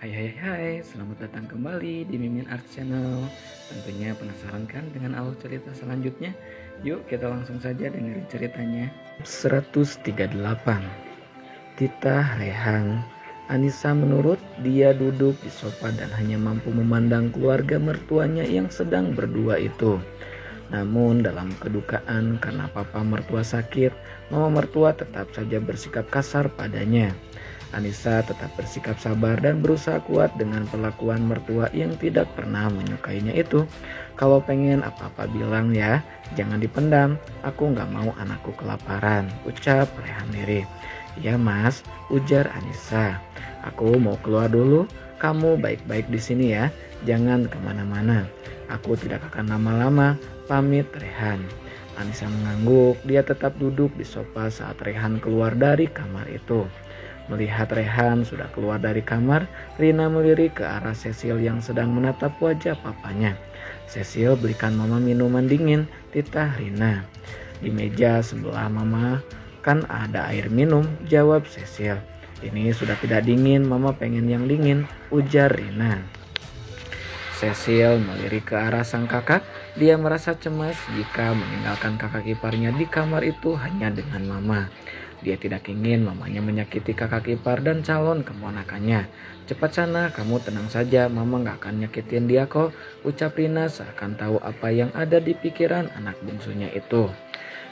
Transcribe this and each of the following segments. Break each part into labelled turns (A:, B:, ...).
A: Selamat datang kembali di Mimin Art Channel. Tentunya penasaran kan dengan alur cerita selanjutnya? Yuk kita langsung saja dengerin ceritanya. 138. Tita Rehan. Anissa menurut dia duduk di sofa dan hanya mampu memandang keluarga mertuanya yang sedang berdua itu. Namun dalam kedukaan karena papa mertua sakit, mama mertua tetap saja bersikap kasar padanya. Anissa tetap bersikap sabar dan berusaha kuat dengan perlakuan mertua yang tidak pernah menyukainya itu. Kalau pengen apa-apa bilang ya, jangan dipendam. Aku gak mau anakku kelaparan, ucap Rehan lirih. Ya mas, ujar Anissa. Aku mau keluar dulu. Kamu baik-baik di sini ya, jangan kemana-mana. Aku tidak akan lama-lama, pamit Rehan. Anissa mengangguk, dia tetap duduk di sofa saat Rehan keluar dari kamar itu. Melihat Rehan sudah keluar dari kamar, Rina melirik ke arah Cecil yang sedang menatap wajah papanya. Cecil, belikan mama minuman dingin, titah Rina. Di meja sebelah mama kan ada air minum, jawab Cecil. Ini sudah tidak dingin, mama pengen yang dingin, ujar Rina. Cecil melirik ke arah sang kakak, dia merasa cemas jika meninggalkan kakak iparnya di kamar itu hanya dengan mama. Dia tidak ingin mamanya menyakiti kakak ipar dan calon keponakannya. Cepat sana, kamu tenang saja, mama gak akan nyakitin dia kok, ucap Rina seakan tahu apa yang ada di pikiran anak bungsunya itu.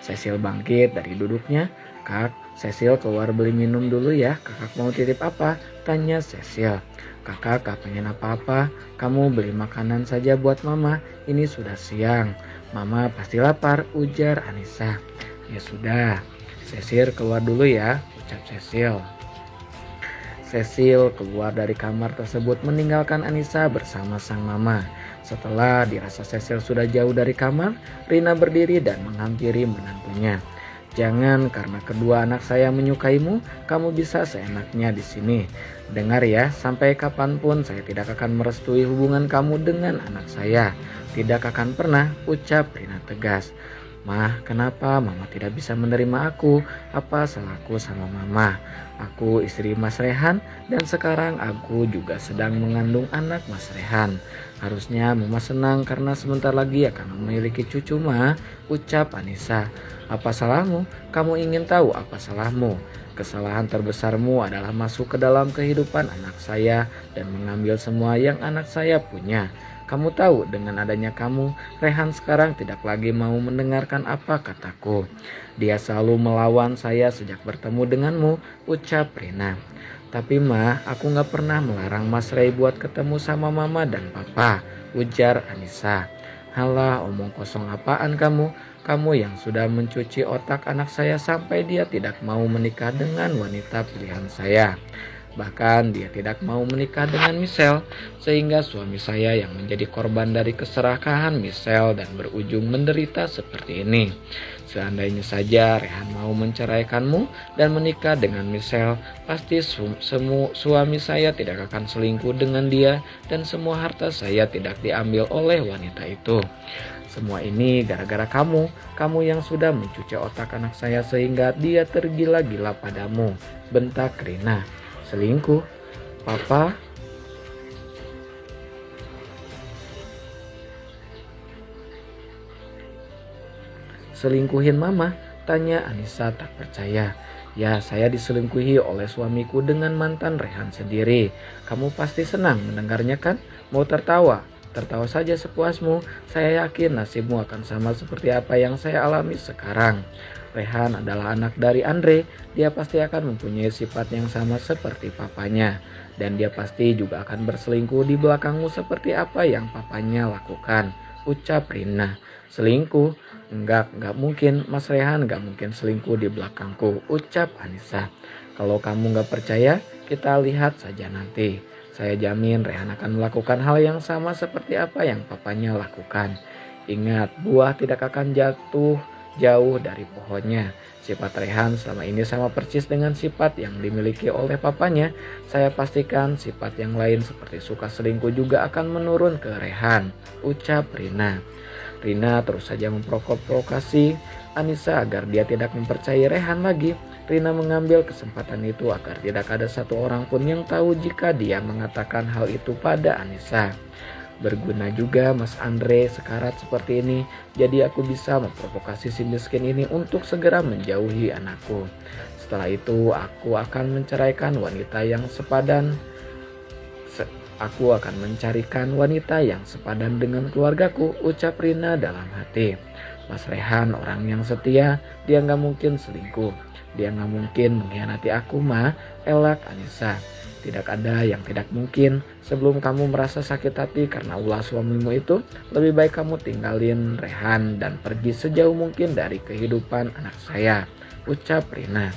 A: Cecil bangkit dari duduknya. Kak, Cecil keluar beli minum dulu ya, kakak mau titip apa? Tanya Cecil. Kakak gak pengen apa-apa, kamu beli makanan saja buat mama, ini sudah siang. Mama pasti lapar, ujar Anissa. Ya sudah. Cecil keluar dulu ya, ucap Cecil. Cecil keluar dari kamar tersebut meninggalkan Anissa bersama sang mama. Setelah dirasa Cecil sudah jauh dari kamar, Rina berdiri dan menghampiri menantunya. Jangan karena kedua anak saya menyukaimu, kamu bisa seenaknya di sini. Dengar ya, sampai kapanpun saya tidak akan merestui hubungan kamu dengan anak saya. Tidak akan pernah, ucap Rina tegas. Mah, kenapa mama tidak bisa menerima aku? Apa salahku sama mama? Aku istri Mas Rehan dan sekarang aku juga sedang mengandung anak Mas Rehan. Harusnya mama senang karena sebentar lagi akan memiliki cucu mah, ucap Anissa. Apa salahmu? Kamu ingin tahu apa salahmu? Kesalahan terbesarmu adalah masuk ke dalam kehidupan anak saya dan mengambil semua yang anak saya punya. Kamu tahu dengan adanya kamu, Rehan sekarang tidak lagi mau mendengarkan apa kataku. Dia selalu melawan saya sejak bertemu denganmu, ucap Rina. Tapi mah, aku gak pernah melarang Mas Ray buat ketemu sama mama dan papa, ujar Anissa. Halah, omong kosong apaan kamu? Kamu yang sudah mencuci otak anak saya sampai dia tidak mau menikah dengan wanita pilihan saya. Bahkan dia tidak mau menikah dengan Michelle, sehingga suami saya yang menjadi korban dari keserakahan Michelle dan berujung menderita seperti ini. Seandainya saja Rehan mau menceraikanmu dan menikah dengan Michelle, pasti suami saya tidak akan selingkuh dengan dia dan semua harta saya tidak diambil oleh wanita itu. Semua ini gara-gara kamu yang sudah mencuci otak anak saya sehingga dia tergila-gila padamu, bentak Rina. Selingkuh, papa? Selingkuhin mama? Tanya Anissa tak percaya. Ya, saya diselingkuhi oleh suamiku dengan mantan Rehan sendiri. Kamu pasti senang mendengarnya kan? Mau tertawa? Tertawa saja sepuasmu. Saya yakin nasibmu akan sama seperti apa yang saya alami sekarang. Rehan adalah anak dari Andre, dia pasti akan mempunyai sifat yang sama seperti papanya. Dan dia pasti juga akan berselingkuh di belakangmu seperti apa yang papanya lakukan, ucap Rina. Selingkuh? Enggak mungkin, Mas Rehan gak mungkin selingkuh di belakangku, ucap Anissa. Kalau kamu gak percaya, kita lihat saja nanti. Saya jamin Rehan akan melakukan hal yang sama seperti apa yang papanya lakukan. Ingat, buah tidak akan jatuh jauh dari pohonnya. Sifat Rehan selama ini sama persis dengan sifat yang dimiliki oleh papanya. Saya pastikan sifat yang lain seperti suka selingkuh juga akan menurun ke Rehan, ucap Rina. Rina terus saja memprovokasi Anissa agar dia tidak mempercayai Rehan lagi. Rina mengambil kesempatan itu agar tidak ada satu orang pun yang tahu jika dia mengatakan hal itu pada Anissa. Berguna juga Mas Andre sekarat seperti ini, jadi aku bisa memprovokasi si miskin ini untuk segera menjauhi anakku. Setelah itu aku akan menceraikan wanita yang sepadan. Aku akan mencarikan wanita yang sepadan dengan keluargaku, ucap Rina dalam hati. Mas Rehan orang yang setia, dia gak mungkin selingkuh. Dia gak mungkin mengkhianati aku, Ma, elak Anissa. Tidak ada yang tidak mungkin. Sebelum kamu merasa sakit hati karena ulah suamimu itu, lebih baik kamu tinggalin Rehan dan pergi sejauh mungkin dari kehidupan anak saya, ucap Rina.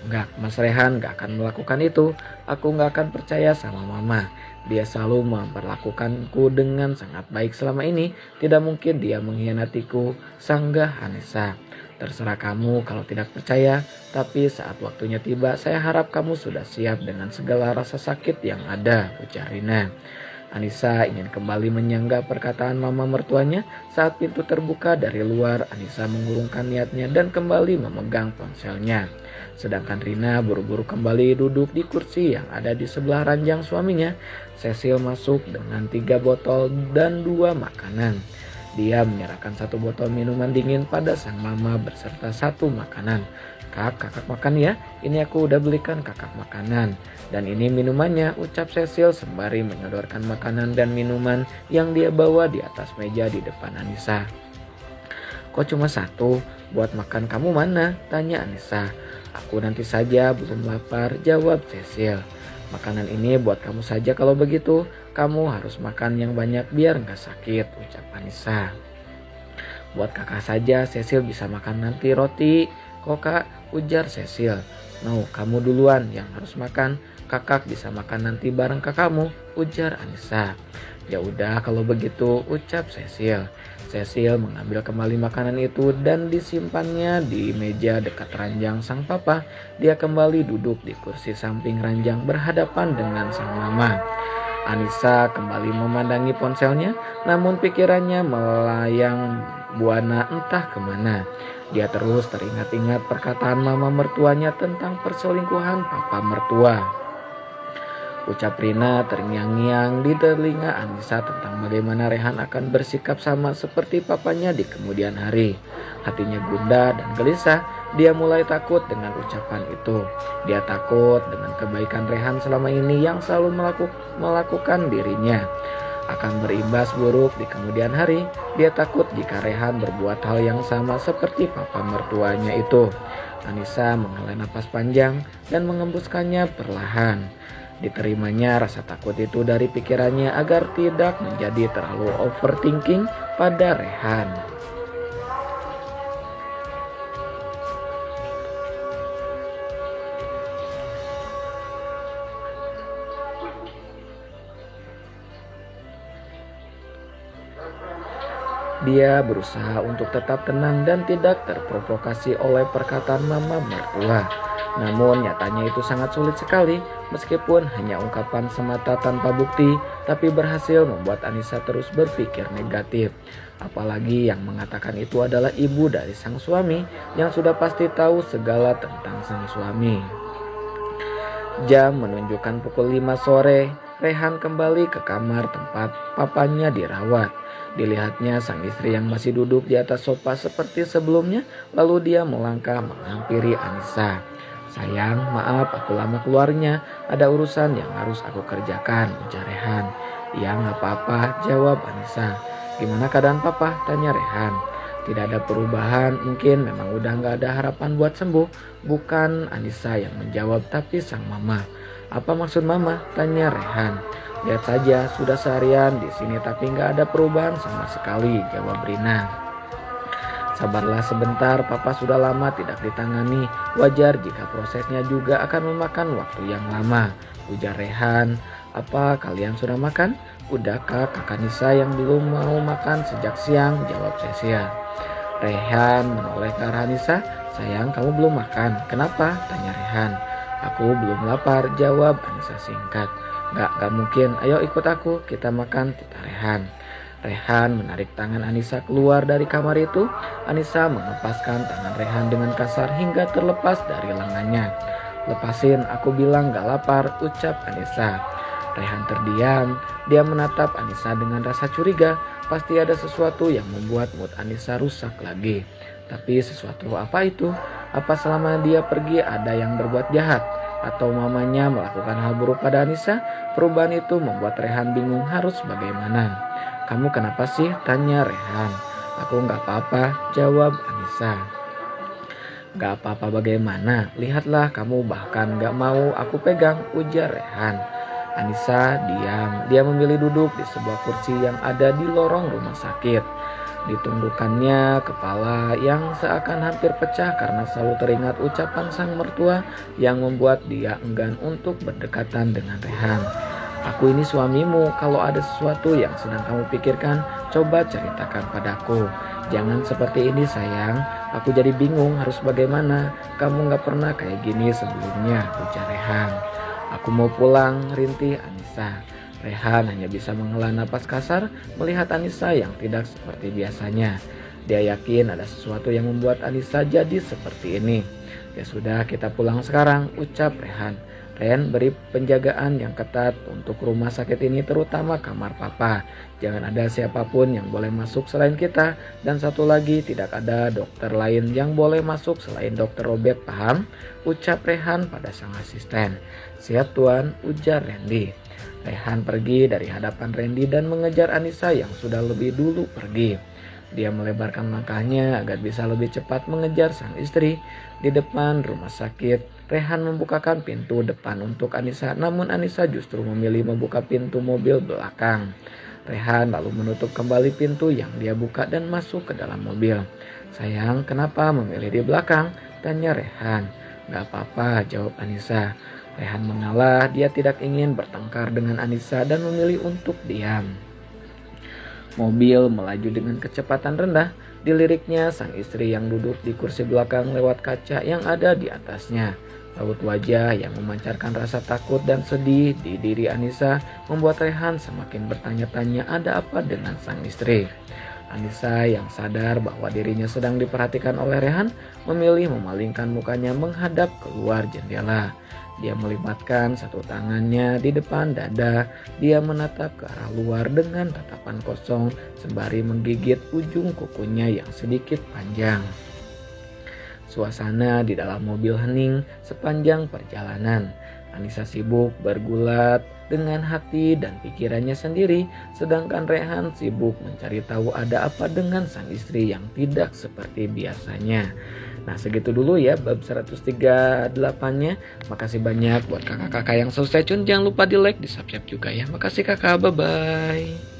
A: Enggak, Mas Rehan gak akan melakukan itu. Aku gak akan percaya sama Mama. Dia selalu memperlakukanku dengan sangat baik selama ini. Tidak mungkin dia mengkhianatiku, sanggah Anissa. Terserah kamu kalau tidak percaya, tapi saat waktunya tiba saya harap kamu sudah siap dengan segala rasa sakit yang ada, ujar Rina. Anissa ingin kembali menyanggah perkataan mama mertuanya. Saat pintu terbuka dari luar, Anissa mengurungkan niatnya dan kembali memegang ponselnya. Sedangkan Rina buru-buru kembali duduk di kursi yang ada di sebelah ranjang suaminya. Cecil masuk dengan 3 botol dan 2 makanan. Dia menyerahkan 1 botol minuman dingin pada sang mama berserta 1 makanan. Kakak makan ya, ini aku udah belikan kakak makanan. Dan ini minumannya, ucap Cecil sembari menyodorkan makanan dan minuman yang dia bawa di atas meja di depan Anissa. Kok cuma 1? Buat makan kamu mana? Tanya Anissa. Aku nanti saja, belum lapar, jawab Cecil. Makanan ini buat kamu saja kalau begitu. Kamu harus makan yang banyak biar gak sakit, ucap Anissa. Buat kakak saja, Cecil bisa makan nanti roti. Kok kak, ujar Cecil. No, kamu duluan yang harus makan. Kakak bisa makan nanti bareng kakakmu, ujar Anissa. Ya udah kalau begitu, ucap Cecil. Cecil mengambil kembali makanan itu dan disimpannya di meja dekat ranjang sang papa. Dia kembali duduk di kursi samping ranjang berhadapan dengan sang mama. Anissa kembali memandangi ponselnya, namun pikirannya melayang buana entah kemana. Dia terus teringat-ingat perkataan mama mertuanya tentang perselingkuhan papa mertua. Ucap Rina terngiang-ngiang di telinga Anissa tentang bagaimana Rehan akan bersikap sama seperti papanya di kemudian hari. Hatinya gundah dan gelisah. Dia mulai takut dengan ucapan itu. Dia takut dengan kebaikan Rehan selama ini yang selalu melakukan dirinya akan berimbas buruk di kemudian hari. Dia takut jika Rehan berbuat hal yang sama seperti papa mertuanya itu. Anissa menghela napas panjang dan mengembuskannya perlahan. Diterimanya rasa takut itu dari pikirannya agar tidak menjadi terlalu overthinking pada Rehan. Dia berusaha untuk tetap tenang dan tidak terprovokasi oleh perkataan mama mertua. Namun nyatanya itu sangat sulit sekali, meskipun hanya ungkapan semata tanpa bukti, tapi berhasil membuat Anissa terus berpikir negatif. Apalagi yang mengatakan itu adalah ibu dari sang suami yang sudah pasti tahu segala tentang sang suami. Jam menunjukkan pukul 5 sore, Rehan kembali ke kamar tempat papanya dirawat. Dilihatnya sang istri yang masih duduk di atas sofa seperti sebelumnya, lalu dia melangkah menghampiri Anissa. Sayang, maaf aku lama keluarnya, ada urusan yang harus aku kerjakan, ujar Rehan. Ya gak apa-apa, jawab Anissa. Gimana keadaan papa? Tanya Rehan. Tidak ada perubahan, mungkin memang udah gak ada harapan buat sembuh. Bukan Anissa yang menjawab, tapi sang mama. Apa maksud mama? Tanya Rehan. Lihat saja, sudah seharian di sini tapi gak ada perubahan sama sekali, jawab Rina. Sabarlah sebentar, papa sudah lama tidak ditangani. Wajar jika prosesnya juga akan memakan waktu yang lama, ujar Rehan. Apa kalian sudah makan? Udah kak Nisa yang belum mau makan sejak siang, jawab Cecil. Rehan menoleh ke arah Anissa. Sayang, kamu belum makan. Kenapa? Tanya Rehan. Aku belum lapar, jawab Anissa singkat. Gak mungkin, ayo ikut aku, kita makan, kata Rehan. Rehan menarik tangan Anissa keluar dari kamar itu. Anissa mengepaskan tangan Rehan dengan kasar hingga terlepas dari lengannya. "Lepasin, aku bilang gak lapar," ucap Anissa. Rehan terdiam. Dia menatap Anissa dengan rasa curiga. Pasti ada sesuatu yang membuat mood Anissa rusak lagi. Tapi sesuatu apa itu? Apa selama dia pergi ada yang berbuat jahat? Atau mamanya melakukan hal buruk pada Anissa? Perubahan itu membuat Rehan bingung harus bagaimana. "Kamu kenapa sih?" tanya Rehan. "Aku gak apa-apa," jawab Anissa. "Gak apa-apa bagaimana? Lihatlah, kamu bahkan gak mau aku pegang," ujar Rehan. Anissa diam. Dia memilih duduk di sebuah kursi yang ada di lorong rumah sakit. Ditundukkannya kepala yang seakan hampir pecah karena selalu teringat ucapan sang mertua yang membuat dia enggan untuk berdekatan dengan Rehan. "Aku ini suamimu. Kalau ada sesuatu yang sedang kamu pikirkan, coba ceritakan padaku. Jangan seperti ini sayang. Aku jadi bingung harus bagaimana. Kamu gak pernah kayak gini sebelumnya," ujar Rehan. "Aku mau pulang," rintih Anissa. Rehan hanya bisa menghela napas kasar melihat Anissa yang tidak seperti biasanya. Dia yakin ada sesuatu yang membuat Anissa jadi seperti ini. "Ya sudah, kita pulang sekarang," ucap Rehan. "Ren, beri penjagaan yang ketat untuk rumah sakit ini, terutama kamar papa. Jangan ada siapapun yang boleh masuk selain kita. Dan satu lagi, tidak ada dokter lain yang boleh masuk selain dokter Robert, paham?" ucap Rehan pada sang asisten. "Siap tuan," ujar Randy. Rehan pergi dari hadapan Randy dan mengejar Anissa yang sudah lebih dulu pergi. Dia melebarkan langkahnya agar bisa lebih cepat mengejar sang istri. Di depan rumah sakit, Rehan membukakan pintu depan untuk Anissa, namun Anissa justru memilih membuka pintu mobil belakang. Rehan lalu menutup kembali pintu yang dia buka dan masuk ke dalam mobil. "Sayang, kenapa memilih di belakang?" tanya Rehan. "Gak apa-apa," jawab Anissa. Rehan mengalah. Dia tidak ingin bertengkar dengan Anissa dan memilih untuk diam. Mobil melaju dengan kecepatan rendah. Diliriknya sang istri yang duduk di kursi belakang lewat kaca yang ada di atasnya. Raut wajah yang memancarkan rasa takut dan sedih di diri Anissa membuat Rehan semakin bertanya-tanya ada apa dengan sang istri. Anissa yang sadar bahwa dirinya sedang diperhatikan oleh Rehan memilih memalingkan mukanya menghadap keluar jendela. Dia melibatkan satu tangannya di depan dada. Dia menatap ke arah luar dengan tatapan kosong sembari menggigit ujung kukunya yang sedikit panjang. Suasana di dalam mobil hening sepanjang perjalanan. Anissa sibuk bergulat dengan hati dan pikirannya sendiri, sedangkan Rehan sibuk mencari tahu ada apa dengan sang istri yang tidak seperti biasanya. Nah, segitu dulu ya bab 138-nya. Makasih banyak buat kakak-kakak yang selalu stay tune. Jangan lupa di like, di subscribe juga ya. Makasih kakak, bye-bye.